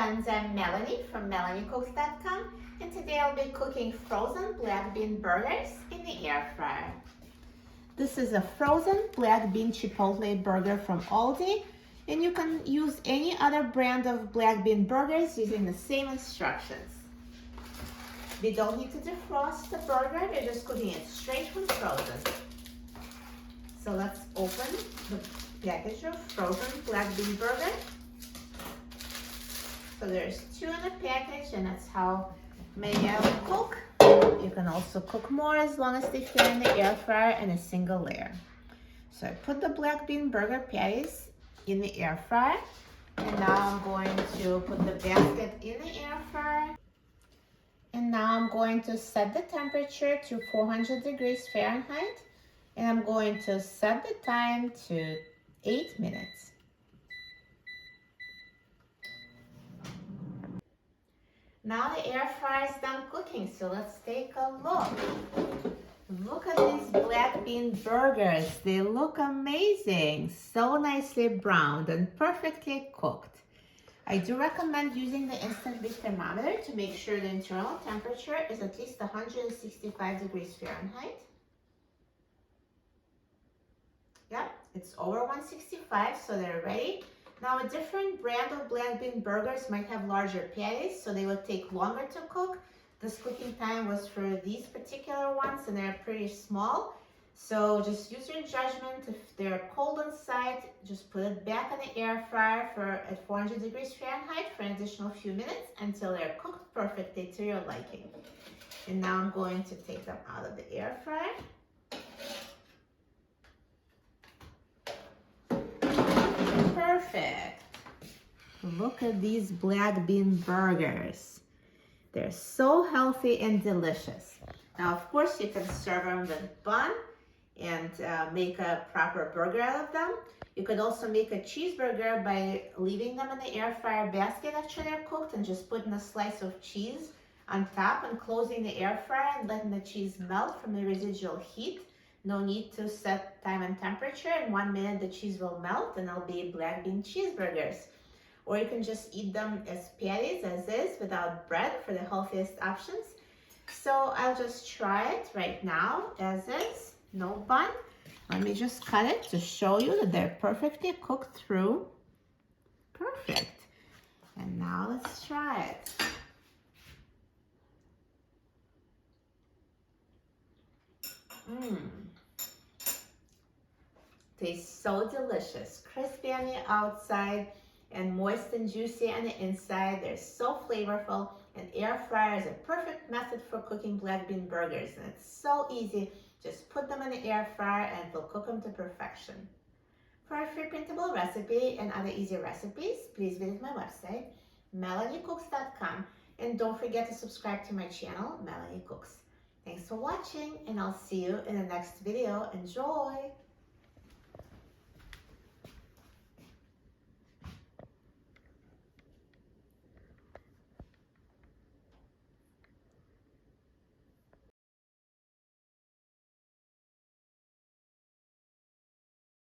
friends, I'm Melanie from melaniecooks.com, and today I'll be cooking frozen black bean burgers in the air fryer. This is a frozen black bean chipotle burger from Aldi, and you can use any other brand of black bean burgers using the same instructions. We don't need to defrost the burger, we're just cooking it straight from frozen. So let's open the package of frozen black bean burger. So there's 2 in the package, and that's how many I will cook. You can also cook more as long as they fit in the air fryer in a single layer. So I put the black bean burger patties in the air fryer, and now I'm going to put the basket in the air fryer. And now I'm going to set the temperature to 400 degrees Fahrenheit, and I'm going to set the time to 8 minutes. Now the air fryer is done cooking, so let's take a look. Look at these black bean burgers. They look amazing. So nicely browned and perfectly cooked. I do recommend using the instant beef thermometer to make sure the internal temperature is at least 165 degrees Fahrenheit. Yep, it's over 165, so they're ready. Now, a different brand of black bean burgers might have larger patties, so they would take longer to cook. This cooking time was for these particular ones, and they're pretty small. So just use your judgment. If they're cold inside, just put it back in the air fryer at 400 degrees Fahrenheit for an additional few minutes until they're cooked perfectly to your liking. And now I'm going to take them out of the air fryer. Perfect. Look at these black bean burgers. They're so healthy and delicious. Now, of course, you can serve them with bun and make a proper burger out of them. You could also make a cheeseburger by leaving them in the air fryer basket after they're cooked and just putting a slice of cheese on top and closing the air fryer and letting the cheese melt from the residual heat. No need to set time and temperature. In 1 minute, the cheese will melt and they'll be black bean cheeseburgers. Or you can just eat them as patties as is without bread for the healthiest options. So I'll just try it right now as is, no bun. Let me just cut it to show you that they're perfectly cooked through. Perfect. And now let's try it. Tastes so delicious, crispy on the outside and moist and juicy on the inside. They're so flavorful, and air fryer is a perfect method for cooking black bean burgers, and it's so easy. Just put them in the air fryer and it'll cook them to perfection. For a free printable recipe and other easy recipes, please visit my website, melaniecooks.com, and don't forget to subscribe to my channel, Melanie Cooks. Thanks for watching, and I'll see you in the next video. Enjoy!